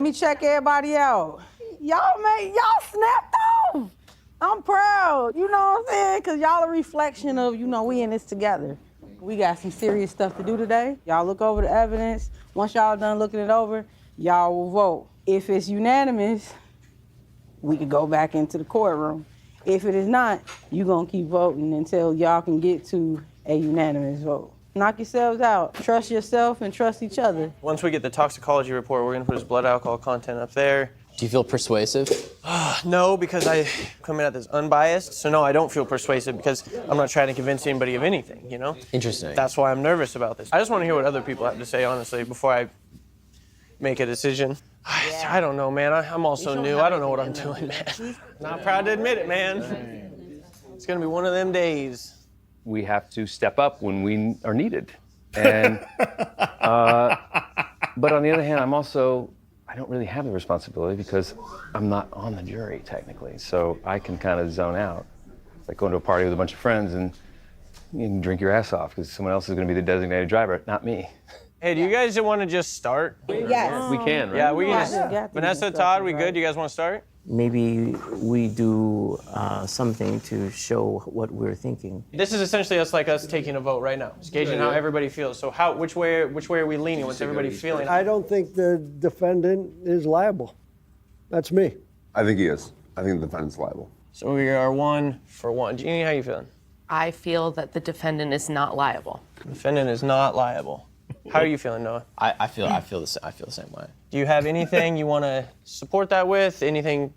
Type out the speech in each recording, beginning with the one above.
Let me check everybody out. Y'all snapped off. I'm proud, you know what I'm saying? Because y'all a reflection of, we in this together. We got some serious stuff to do today. Y'all look over the evidence. Once y'all done looking it over, y'all will vote. If it's unanimous, we could go back into the courtroom. If it is not, you gonna keep voting until y'all can get to a unanimous vote. Knock yourselves out. Trust yourself and trust each other. Once we get the toxicology report, we're gonna put his blood alcohol content up there. Do you feel persuasive? No, because I come in at this unbiased. So no, I don't feel persuasive because I'm not trying to convince anybody of anything, Interesting. That's why I'm nervous about this. I just want to hear what other people have to say, honestly, before I make a decision. I don't know, man. I'm also new. I don't know what I'm doing, man. Not proud to admit it, man. It's gonna be one of them days. We have to step up when we are needed. And, but on the other hand, I don't really have the responsibility because I'm not on the jury technically. So I can kind of zone out. It's like going to a party with a bunch of friends and you can drink your ass off because someone else is going to be the designated driver, not me. Hey, do you guys want to just start? Yes. We can, right? Yeah, we can just. Vanessa, Todd, we good? You guys want to start? Maybe we do something to show what we're thinking. This is essentially us taking a vote right now. Just gauging how everybody feels. So which way are we leaning? What's everybody feeling? I don't think the defendant is liable. That's me. I think he is. I think the defendant's liable. So we are 1 for 1. Jeannie, how you feeling? I feel that the defendant is not liable. The defendant is not liable. How are you feeling, Noah? I feel the same way. Do you have anything you want to support that with? Anything?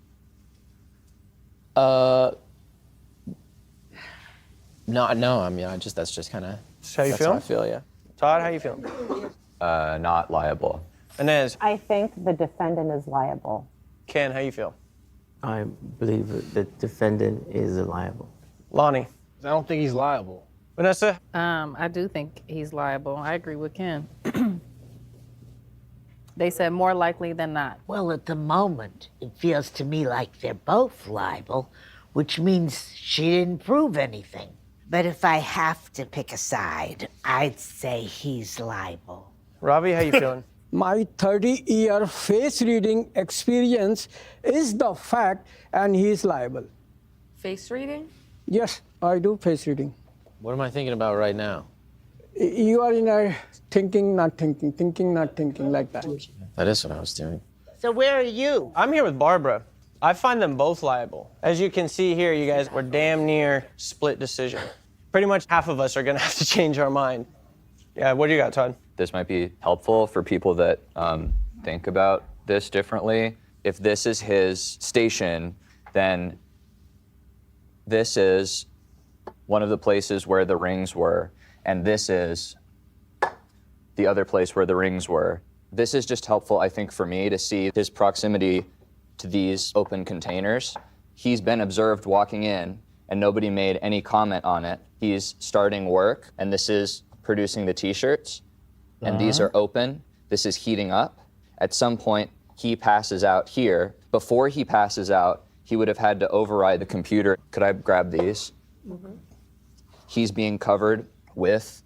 No. I mean, that's just kind of. How you feel? How I feel, yeah. Todd, how you feeling? Not liable. Inez. I think the defendant is liable. Ken, how you feel? I believe the defendant is liable. Lonnie. I don't think he's liable. Vanessa. I do think he's liable. I agree with Ken. They said more likely than not. Well, at the moment, it feels to me like they're both liable, which means she didn't prove anything. But if I have to pick a side, I'd say he's liable. Ravi, how you feeling? My 30-year face reading experience is the fact, and he's liable. Face reading? Yes, I do face reading. What am I thinking about right now? You are in a thinking, not thinking, like that. That is what I was doing. So where are you? I'm here with Barbara. I find them both liable. As you can see here, you guys, we're damn near split decision. Pretty much half of us are gonna have to change our mind. Yeah, what do you got, Todd? This might be helpful for people that think about this differently. If this is his station, then this is one of the places where the rings were, and this is the other place where the rings were. This is just helpful, I think, for me to see his proximity to these open containers. He's been observed walking in, and nobody made any comment on it. He's starting work, and this is producing the t-shirts, and these are open. This is heating up. At some point, he passes out here. Before he passes out, he would have had to override the computer. Could I grab these? Mm-hmm. He's being covered with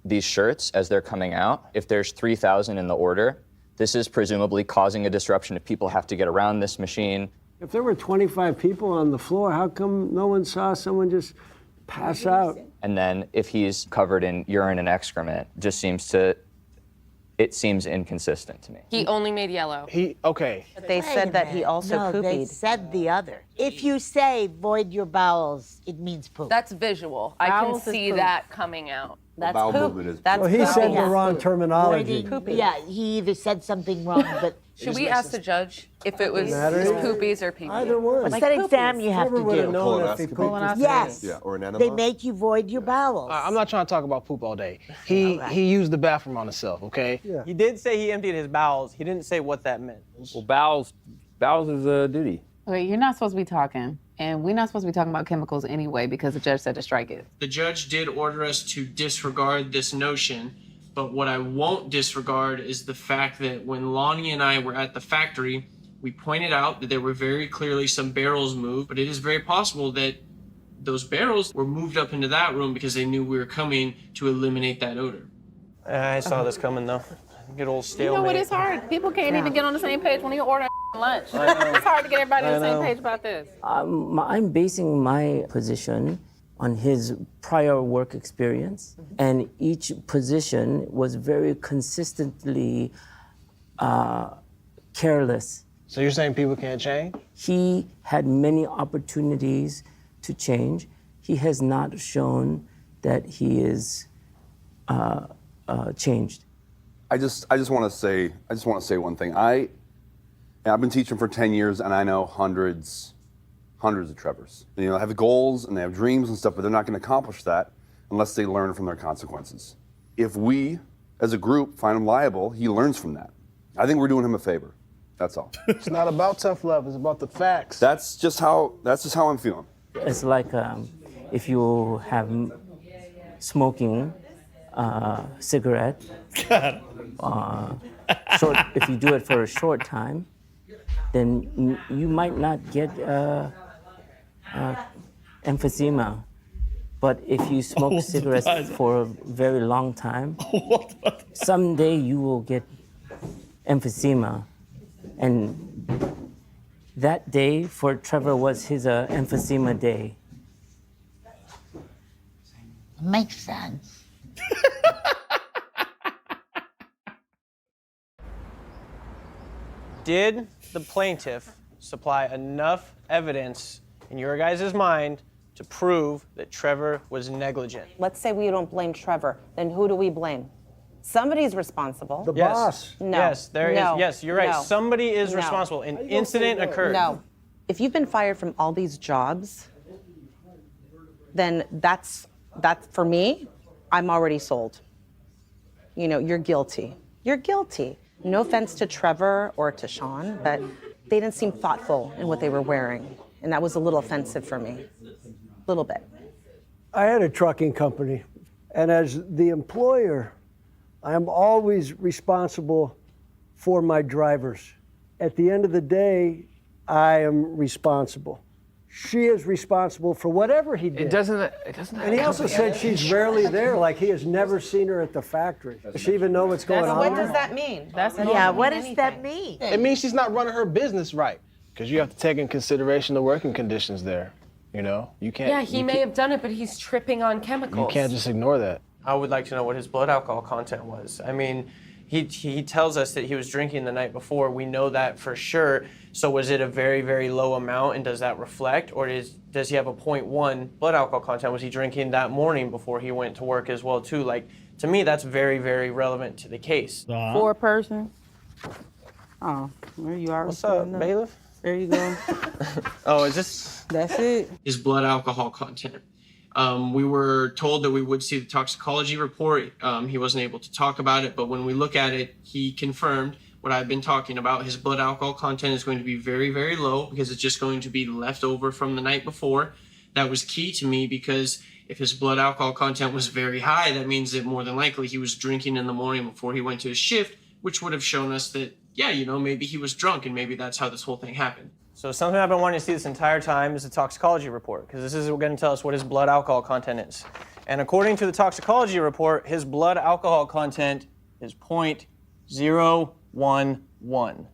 these shirts as they're coming out. If there's 3,000 in the order, this is presumably causing a disruption if people have to get around this machine. If there were 25 people on the floor, how come no one saw someone just pass out? And then if he's covered in urine and excrement, it seems inconsistent to me. He only made yellow. Okay. But they said that he also No, they poopied. said the other. If you say void your bowels, it means poop. That's visual. I Bowels can is see poop. that coming out. That's Bowel poop. movement is That's Well, he said the Yeah. wrong terminology. Voiding- Yeah, he either said something wrong, but Should we ask the judge if it was Matter. poopies or pee-pee? Either one. what's that exam you have to Never would have do? known if he Colonoscopy. pooped. Yes. Yeah, or an enema. They make you void your bowels. I'm not trying to talk about poop all day. He used the bathroom on himself, okay? Yeah. He did say he emptied his bowels. He didn't say what that meant. Well, bowels is a duty. Wait, you're not supposed to be talking, and we're not supposed to be talking about chemicals anyway because the judge said to strike it. The judge did order us to disregard this notion, but what I won't disregard is the fact that when Lonnie and I were at the factory, we pointed out that there were very clearly some barrels moved, but it is very possible that those barrels were moved up into that room because they knew we were coming to eliminate that odor. I saw this coming though. Get old You stalemate. know what? It's hard. People can't even get on the same page when you order lunch. It's hard to get everybody on the same page about this. I'm basing my position on his prior work experience, and each position was very consistently careless. So you're saying people can't change? He had many opportunities to change. He has not shown that he is changed. I just want to say one thing. I've been teaching for 10 years, and I know hundreds of Trevors. You know, they have goals and they have dreams and stuff, but they're not going to accomplish that unless they learn from their consequences. If we, as a group, find him liable, he learns from that. I think we're doing him a favor. That's all. It's not about tough love. It's about the facts. That's just how I'm feeling. It's like if you have smoking cigarette, if you do it for a short time, then you might not get emphysema. But if you smoke cigarettes for a very long time, someday you will get emphysema. And that day for Trevor was his emphysema day. Makes sense. Did the plaintiff supply enough evidence in your guys' mind to prove that Trevor was negligent? Let's say we don't blame Trevor. Then who do we blame? Somebody's responsible. The boss. No. Yes, there is. No. Yes, you're right. No. Somebody is No. responsible. An incident occurred. No. If you've been fired from all these jobs, then that's for me, I'm already sold. You know, you're guilty. You're guilty. No offense to Trevor or to Sean, but they didn't seem thoughtful in what they were wearing. And that was a little offensive for me. A little bit. I had a trucking company, and as the employer, I'm always responsible for my drivers. At the end of the day, I am responsible. She is responsible for whatever he did. It doesn't. And he also said she's rarely there, like he has never seen her at the factory. Does she even know what's going on? What does that mean? What does that mean? It means she's not running her business right. Because you have to take in consideration the working conditions there. You know, you can't. Yeah, he may have done it, but he's tripping on chemicals. You can't just ignore that. I would like to know what his blood alcohol content was. I mean, he tells us that he was drinking the night before. We know that for sure. So was it a very, very low amount, and does that reflect? Or does he have a 0.1 blood alcohol content? Was he drinking that morning before he went to work as well, too? Like, to me, that's very, very relevant to the case. For a person. Oh, well, you already What's up, bailiff? There you go. Oh, is this? That's it. His blood alcohol content. We were told that we would see the toxicology report. He wasn't able to talk about it, but when we look at it, he confirmed what I've been talking about. His blood alcohol content is going to be very, very low because it's just going to be left over from the night before. That was key to me because if his blood alcohol content was very high, that means that more than likely he was drinking in the morning before he went to his shift, which would have shown us that, yeah, you know, maybe he was drunk and maybe that's how this whole thing happened. So something I've been wanting to see this entire time is the toxicology report, because this is going to tell us what his blood alcohol content is. And according to the toxicology report, his blood alcohol content is 0.011.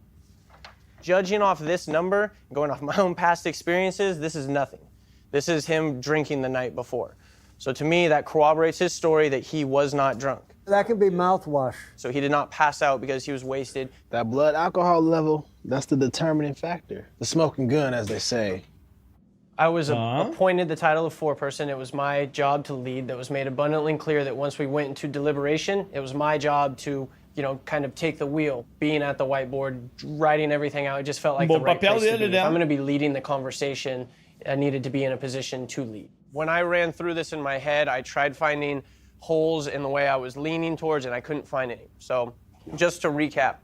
Judging off this number, going off my own past experiences, this is nothing. This is him drinking the night before. So to me, that corroborates his story that he was not drunk. That can be mouthwash. So he did not pass out because he was wasted. That blood alcohol level, that's the determining factor. The smoking gun, as they say. I was appointed the title of foreperson. It was my job to lead. That was made abundantly clear that once we went into deliberation, it was my job to, you know, kind of take the wheel, being at the whiteboard, writing everything out. It just felt like the right place to be. If I'm going to be leading the conversation, I needed to be in a position to lead. When I ran through this in my head, I tried finding holes in the way I was leaning towards, and I couldn't find any. So just to recap.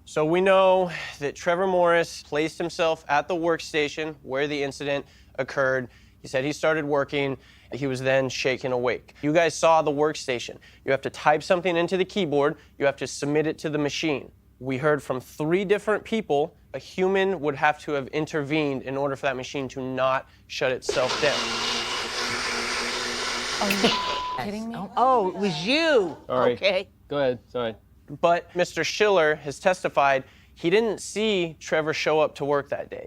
So we know that Trevor Morris placed himself at the workstation where the incident occurred. He said he started working. He was then shaken awake. You guys saw the workstation. You have to type something into the keyboard. You have to submit it to the machine. We heard from 3 different people. A human would have to have intervened in order for that machine to not shut itself down. Kidding me? Oh, it was you. Sorry. Okay. Go ahead. Sorry. But Mr. Schiller has testified he didn't see Trevor show up to work that day.